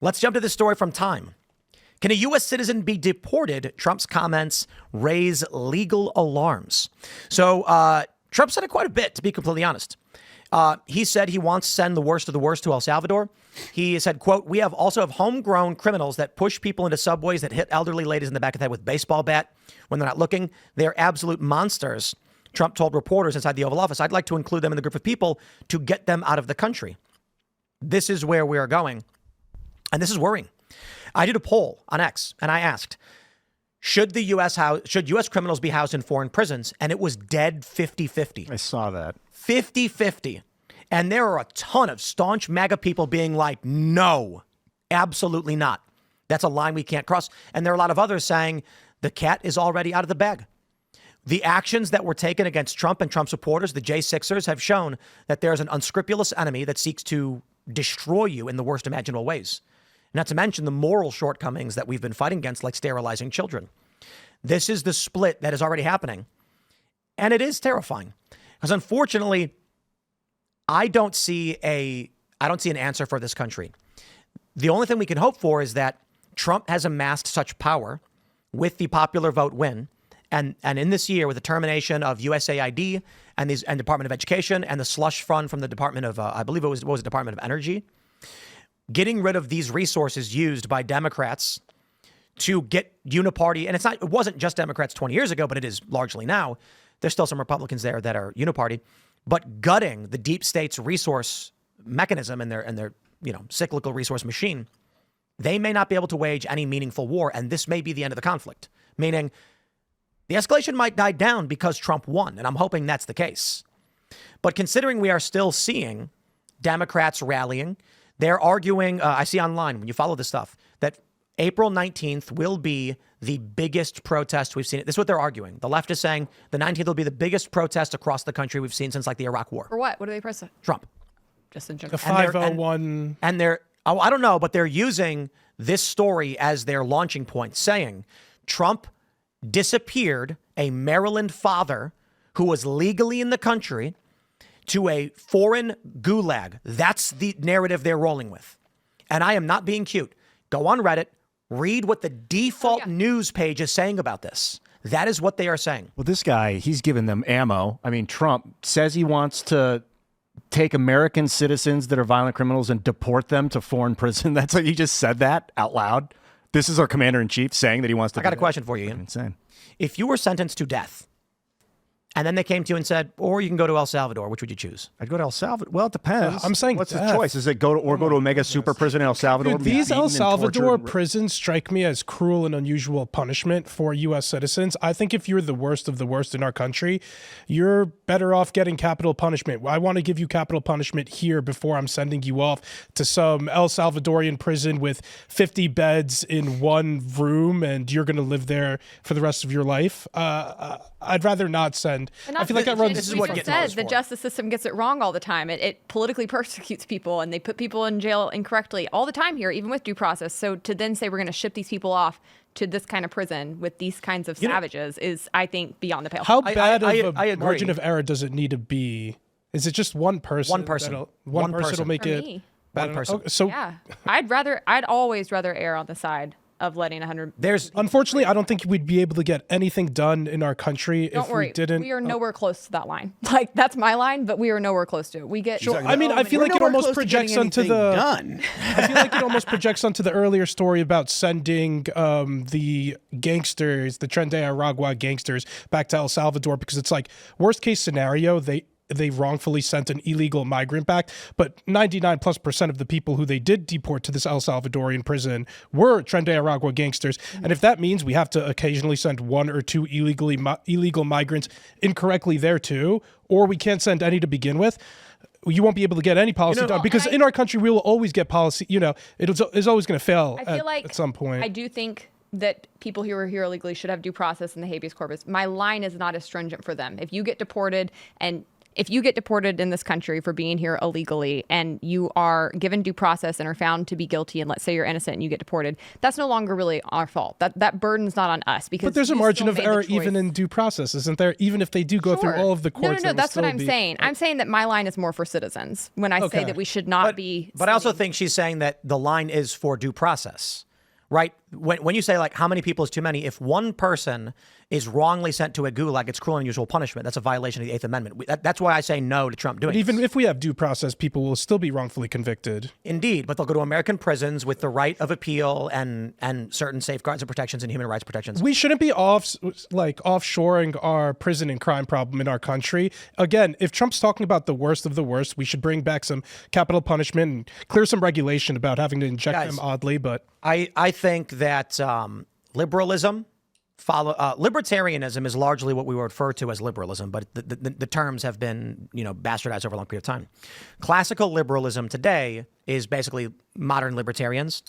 Let's jump to this story from Time. Can a U.S. citizen be deported? Trump's comments raise legal alarms. So Trump said it quite a bit, to be completely honest. He said he wants to send the worst of the worst to El Salvador. He said, quote, we also have homegrown criminals that push people into subways, that hit elderly ladies in the back of the head with a baseball bat when they're not looking. They're absolute monsters, Trump told reporters inside the Oval Office. I'd like to include them in the group of people to get them out of the country. This is where we are going. And this is worrying. I did a poll on X and I asked, should U.S. criminals be housed in foreign prisons? And it was dead 50-50. I saw that. 50-50. And there are a ton of staunch MAGA people being like, no, absolutely not. That's a line we can't cross. And there are a lot of others saying the cat is already out of the bag. The actions that were taken against Trump and Trump supporters, the J6ers, have shown that there's an unscrupulous enemy that seeks to destroy you in the worst imaginable ways. Not to mention the moral shortcomings that we've been fighting against, like sterilizing children. This is the split that is already happening. And it is terrifying. Because unfortunately, I don't see an answer for this country. The only thing we can hope for is that Trump has amassed such power with the popular vote win. And in this year, with the termination of USAID and Department of Education and the slush fund from the Department of, I believe it was the Department of Energy, getting rid of these resources used by Democrats to get uniparty. And it wasn't just Democrats 20 years ago, but it is largely now. There's still some Republicans there that are uniparty, but gutting the deep state's resource mechanism and their cyclical resource machine, they may not be able to wage any meaningful war. And this may be the end of the conflict, meaning the escalation might die down because Trump won. And I'm hoping that's the case. But considering we are still seeing Democrats rallying, they're arguing, I see online when you follow this stuff, that April 19th will be the biggest protest we've seen. This is what they're arguing. The left is saying the 19th will be the biggest protest across the country we've seen since like the Iraq War. For what? What are they pressing? Trump. Just in general. The 501. And they're, I don't know, but they're using this story as their launching point, saying Trump disappeared a Maryland father who was legally in the country to a foreign gulag. That's the narrative they're rolling with. And I am not being cute. Go on Reddit, read what the default news page is saying about this. That is what they are saying. Well, this guy, he's giving them ammo. I mean, Trump says he wants to take American citizens that are violent criminals and deport them to foreign prison. That's like he just said that out loud. This is our commander-in-chief saying that he wants to. I got a question for you, Ian. Insane. If you were sentenced to death, and then they came to you and said, or you can go to El Salvador, which would you choose? I'd go to El Salvador. Well, it depends. I'm saying what's death. the choice? Is it go to a mega super prison in El Salvador? Dude, these El Salvador prisons strike me as cruel and unusual punishment for U.S. citizens. I think if you're the worst of the worst in our country, you're better off getting capital punishment. I want to give you capital punishment here before I'm sending you off to some El Salvadorian prison with 50 beds in one room and you're going to live there for the rest of your life. I'd rather not send. I feel like I this is what said. The justice system gets it wrong all the time. It politically persecutes people, and they put people in jail incorrectly all the time here, even with due process. So to then say we're going to ship these people off to this kind of prison with these kinds of savages is, I think, beyond the pale. How bad of I a agree. margin of error does it need to be? Is it just one person? One person. One person will make For it. me. One person. Okay, so Yeah, I'd always rather err on the side of letting 100. unfortunately, I don't think we'd be able to get anything done in our country Don't if worry, we didn't. we are nowhere close to that line. Like that's my line, but we are nowhere close to it. We get. Sure. I mean, I feel like it almost projects onto the. Done. I feel like it almost projects onto the earlier story about sending the gangsters, the Tren de Aragua gangsters, back to El Salvador, because it's like worst case scenario, they wrongfully sent an illegal migrant back, but 99+% of the people who they did deport to this El Salvadorian prison were Tren de Aragua gangsters. And if that means we have to occasionally send one or two illegal migrants incorrectly there too, or we can't send any to begin with, you won't be able to get any policy done, because in our country, we will always get policy, it's always going to fail at some point. I do think that people who are here illegally should have due process in the habeas corpus. My line is not as stringent for them. If you get deported and if you get deported in this country for being here illegally and you are given due process and are found to be guilty, and let's say you're innocent and you get deported, that's no longer really our fault. That burden's not on us, because But there's a we margin still of made the error choice. even in due process, isn't there? Even if they do go through Sure. all of the courts. No, that's what I'm saying. I'm saying that my line is more for citizens when I say that we should not be. But I also think she's saying that the line is for due process, right? When you say, like, how many people is too many, if one person is wrongly sent to a gulag, it's cruel and unusual punishment. That's a violation of the 8th Amendment. That's why I say no to Trump doing But even this. if we have due process, people will still be wrongfully convicted. Indeed, but they'll go to American prisons with the right of appeal and certain safeguards and protections and human rights protections. We shouldn't be offshoring our prison and crime problem in our country. Again, if Trump's talking about the worst of the worst, we should bring back some capital punishment and clear some regulation about having to inject them oddly. But I think that liberalism, libertarianism is largely what we would refer to as liberalism, but the terms have been, bastardized over a long period of time. Classical liberalism today is basically modern libertarians.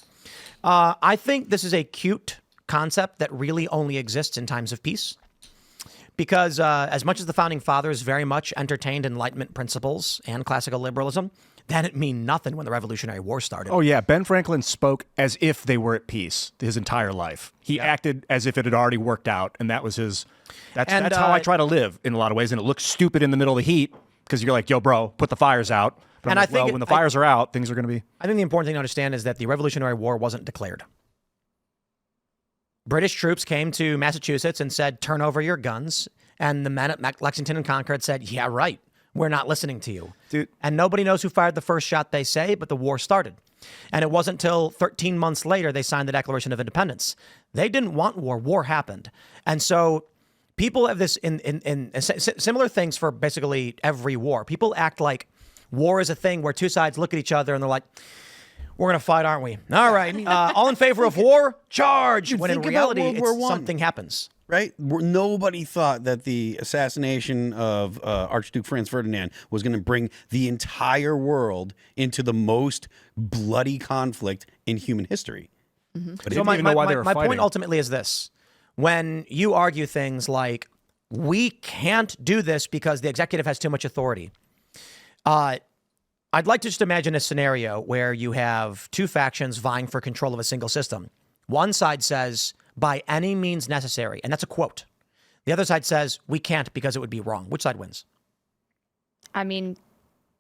I think this is a cute concept that really only exists in times of peace, because as much as the founding fathers very much entertained Enlightenment principles and classical liberalism, that didn't mean nothing when the Revolutionary War started. Oh, yeah. Ben Franklin spoke as if they were at peace his entire life. He acted as if it had already worked out, and that was his. That's how I try to live in a lot of ways. And it looks stupid in the middle of the heat because you're like, yo, bro, put the fires out. But And I'm I like, think when the fires are out, things are going to be. I think the important thing to understand is that the Revolutionary War wasn't declared. British troops came to Massachusetts and said, turn over your guns. And the men at Lexington and Concord said, yeah, right. We're not listening to you. Dude. And nobody knows who fired the first shot, they say, but the war started. And it wasn't until 13 months later they signed the Declaration of Independence. They didn't want war. War happened. And so people have this in similar things for basically every war. People act like war is a thing where two sides look at each other and they're like, we're going to fight, aren't we? All right. All in favor of war? Charge. When in think about reality, World War I. something happens. Right? Nobody thought that the assassination of Archduke Franz Ferdinand was going to bring the entire world into the most bloody conflict in human history. But So they didn't even know why they were my fighting. point ultimately is this. When you argue things like, we can't do this because the executive has too much authority, I'd like to just imagine a scenario where you have two factions vying for control of a single system. One side says, by any means necessary, and that's a quote. The other side says, we can't because it would be wrong. Which side wins? I mean,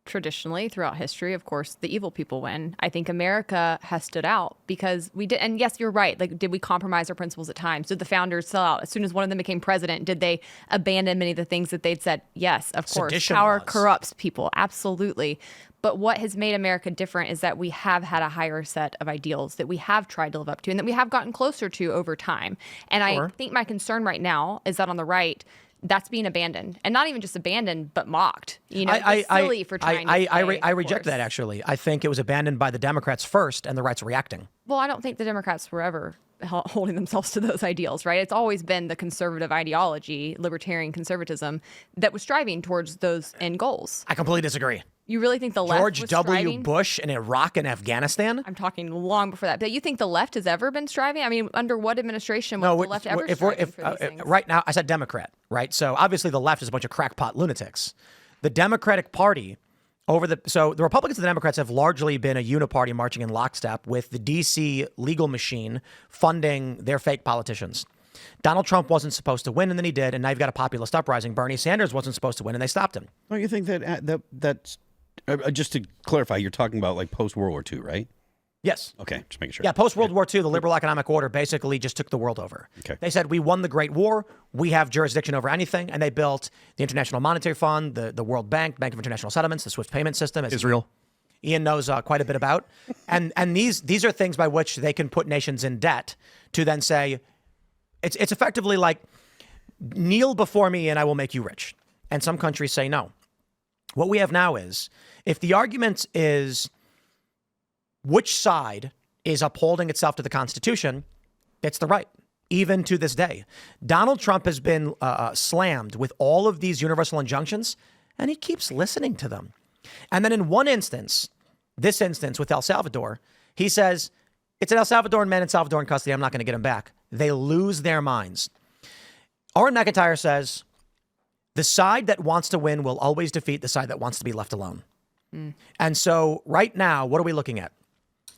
traditionally throughout history, of course, the evil people win. I think America has stood out because we did. And yes, you're right. Like, did we compromise our principles at times? Did the founders sell out? As soon as one of them became president, did they abandon many of the things that they'd said? Yes, of course. Sedition Power laws. corrupts people. Absolutely. But what has made America different is that we have had a higher set of ideals that we have tried to live up to and that we have gotten closer to over time. And I think my concern right now is that on the right, that's being abandoned, and not even just abandoned, but mocked. It's silly for trying to I reject that, actually. I think it was abandoned by the Democrats first, and the right's reacting. Well, I don't think the Democrats were ever holding themselves to those ideals, right? It's always been the conservative ideology, libertarian conservatism, that was striving towards those end goals. I completely disagree. You really think the left George was W. striving? Bush in Iraq and Afghanistan? I'm talking long before that. But you think the left has ever been striving? I mean, under what administration was the left ever striving for these things? Right now, I said Democrat, right? So obviously the left is a bunch of crackpot lunatics. The Democratic Party so the Republicans and the Democrats have largely been a uniparty marching in lockstep with the DC legal machine funding their fake politicians. Donald Trump wasn't supposed to win, and then he did, and now you've got a populist uprising. Bernie Sanders wasn't supposed to win, and they stopped him. Don't you think that's just to clarify, you're talking about like post-World War II, right? Yes. Okay, just making sure. Yeah, post-World War II, the liberal economic order basically just took the world over. Okay. They said, we won the Great War, we have jurisdiction over anything, and they built the International Monetary Fund, the World Bank, Bank of International Settlements, the SWIFT payment system. As Israel. Ian knows quite a bit about. And these are things by which they can put nations in debt to then say, it's effectively like, kneel before me and I will make you rich. And some countries say no. What we have now is, if the argument is which side is upholding itself to the Constitution, it's the right, even to this day. Donald Trump has been slammed with all of these universal injunctions, and he keeps listening to them. And then in one instance, this instance with El Salvador, he says, it's an El Salvadoran man in Salvadoran custody. I'm not going to get him back. They lose their minds. Oren McIntyre says, The side that wants to win will always defeat the side that wants to be left alone. And so right now, what are we looking at?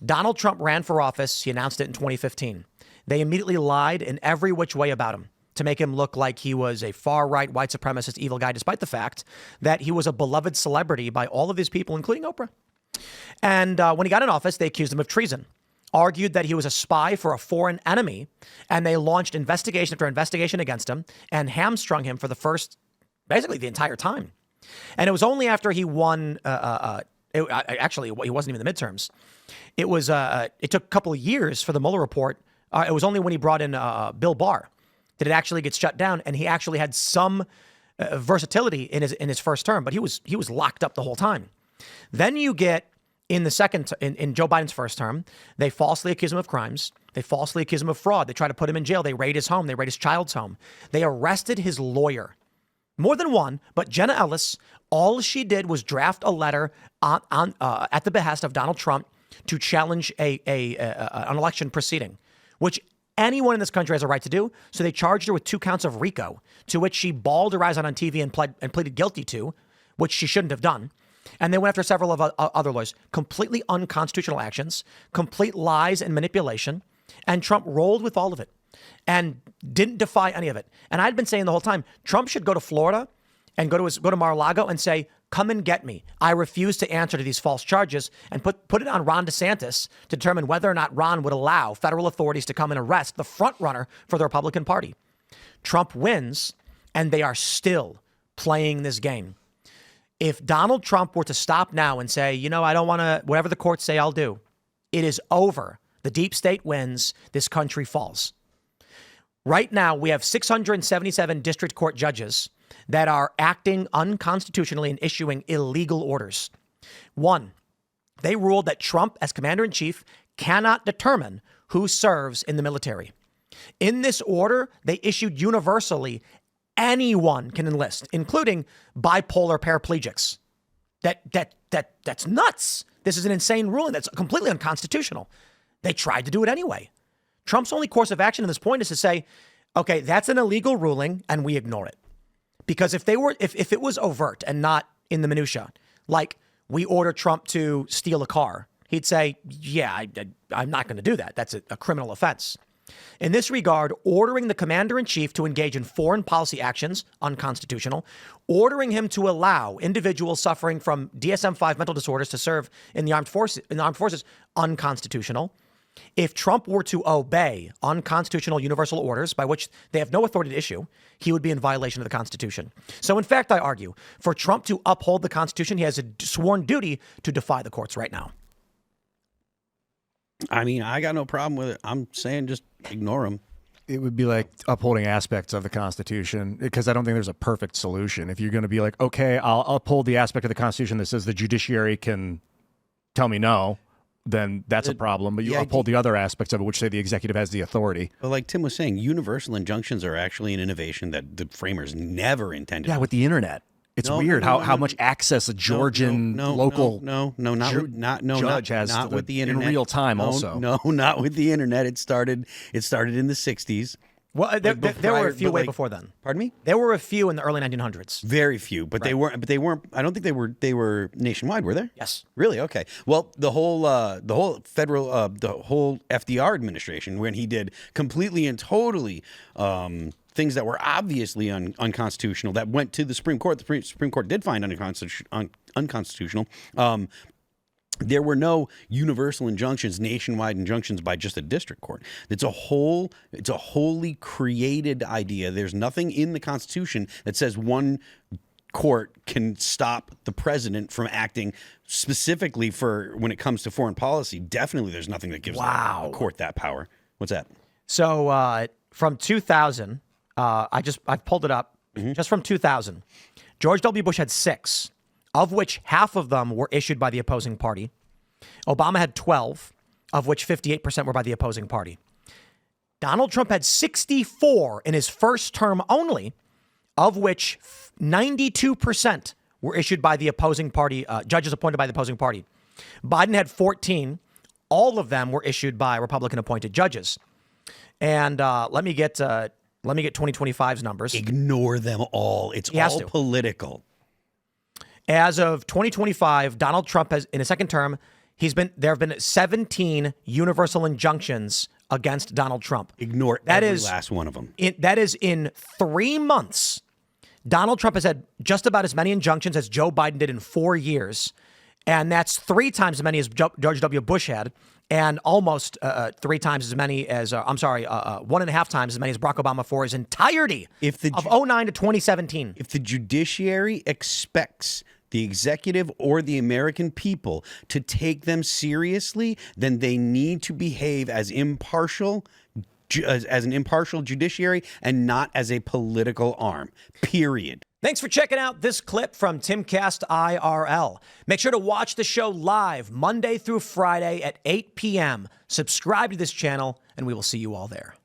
Donald Trump ran for office. He announced it in 2015. They immediately lied in every which way about him to make him look like he was a far-right, white supremacist, evil guy, despite the fact that he was a beloved celebrity by all of his people, including Oprah. And when he got in office, they accused him of treason, argued that he was a spy for a foreign enemy, and they launched investigation after investigation against him and hamstrung him for basically the entire time. And it was only after he won, actually, he wasn't even in the midterms. It took a couple of years for the Mueller report. It was only when he brought in Bill Barr that it actually gets shut down, and he actually had some versatility in his first term, but he was locked up the whole time. Then you get in in Joe Biden's first term, they falsely accuse him of crimes. They falsely accuse him of fraud. They try to put him in jail. They raid his home. They raid his child's home. They arrested his lawyer. More than one, but Jenna Ellis, all she did was draft a letter at the behest of Donald Trump to challenge an election proceeding, which anyone in this country has a right to do. So they charged her with 2 counts of RICO, to which she bawled her eyes out on TV and pleaded guilty to, which she shouldn't have done. And they went after several of other lawyers. Completely unconstitutional actions, complete lies and manipulation. And Trump rolled with all of it and didn't defy any of it. And I'd been saying the whole time, Trump should go to Florida and go to Mar-a-Lago and say, come and get me. I refuse to answer to these false charges, and put it on Ron DeSantis to determine whether or not Ron would allow federal authorities to come and arrest the front runner for the Republican Party. Trump wins, and they are still playing this game. If Donald Trump were to stop now and say, I don't want to, whatever the courts say, I'll do, it is over. The deep state wins. This country falls. Right now, we have 677 district court judges that are acting unconstitutionally and issuing illegal orders. 1, they ruled that Trump, as commander-in-chief, cannot determine who serves in the military. In this order, they issued universally, anyone can enlist, including bipolar paraplegics. That's nuts. This is an insane ruling that's completely unconstitutional. They tried to do it anyway. Trump's only course of action at this point is to say, okay, that's an illegal ruling, and we ignore it. Because if it was overt and not in the minutia, like we order Trump to steal a car, he'd say, yeah, I'm not going to do that. That's a criminal offense. In this regard, ordering the commander-in-chief to engage in foreign policy actions, unconstitutional. Ordering him to allow individuals suffering from DSM-5 mental disorders to serve in the armed forces, unconstitutional. If Trump were to obey unconstitutional universal orders by which they have no authority to issue, he would be in violation of the Constitution. So, in fact, I argue for Trump to uphold the Constitution, he has a sworn duty to defy the courts right now. I mean, I got no problem with it. I'm saying just ignore him. It would be like upholding aspects of the Constitution, because I don't think there's a perfect solution. If you're going to be like, okay, I'll uphold the aspect of the Constitution that says the judiciary can tell me no, then that's a problem. But you uphold the other aspects of it, which say the executive has the authority. But like Tim was saying, universal injunctions are actually an innovation that the framers never intended. Yeah, with the internet. It's weird how much access a Georgian local judge has not with the internet in real time. Also, not with the internet. It started in the 60s. Well, there were a few way before then. Pardon me? There were a few in the early 1900s. Very few, but they weren't. But they weren't. I don't think they were nationwide. Were they? Yes. Really? Okay. Well, the whole federal, the whole FDR administration, when he did completely and totally things that were obviously unconstitutional, that went to the Supreme Court. The Supreme Court did find unconstitutional. There were no universal injunctions, nationwide injunctions by just a district court. It's a wholly created idea. There's nothing in the Constitution that says one court can stop the president from acting specifically for when it comes to foreign policy. Definitely there's nothing that gives a court that power. What's that? So from 2000, I've pulled it up. Just from 2000, George W. Bush had 6. Of which half of them were issued by the opposing party. Obama had 12, of which 58% were by the opposing party. Donald Trump had 64 in his first term only, of which 92% were issued by the opposing party, judges appointed by the opposing party. Biden had 14. All of them were issued by Republican appointed judges. And let me get Let me get 2025's numbers. Ignore them all. It's He has all to. political. As of 2025, Donald Trump has, in his second term, there have been 17 universal injunctions against Donald Trump. Ignore every last one of them. That is in 3 months. Donald Trump has had just about as many injunctions as Joe Biden did in 4 years. And that's 3 times as many as George W. Bush had, and almost 3 times as many as, 1.5 times as many as Barack Obama for his entirety of 09 to 2017. If the judiciary expects the executive or the American people to take them seriously, then they need to behave as impartial as an impartial judiciary and not as a political arm, period. Thanks for checking out this clip from Timcast IRL. Make sure to watch the show live Monday through Friday at 8 p.m. Subscribe to this channel, and we will see you all there.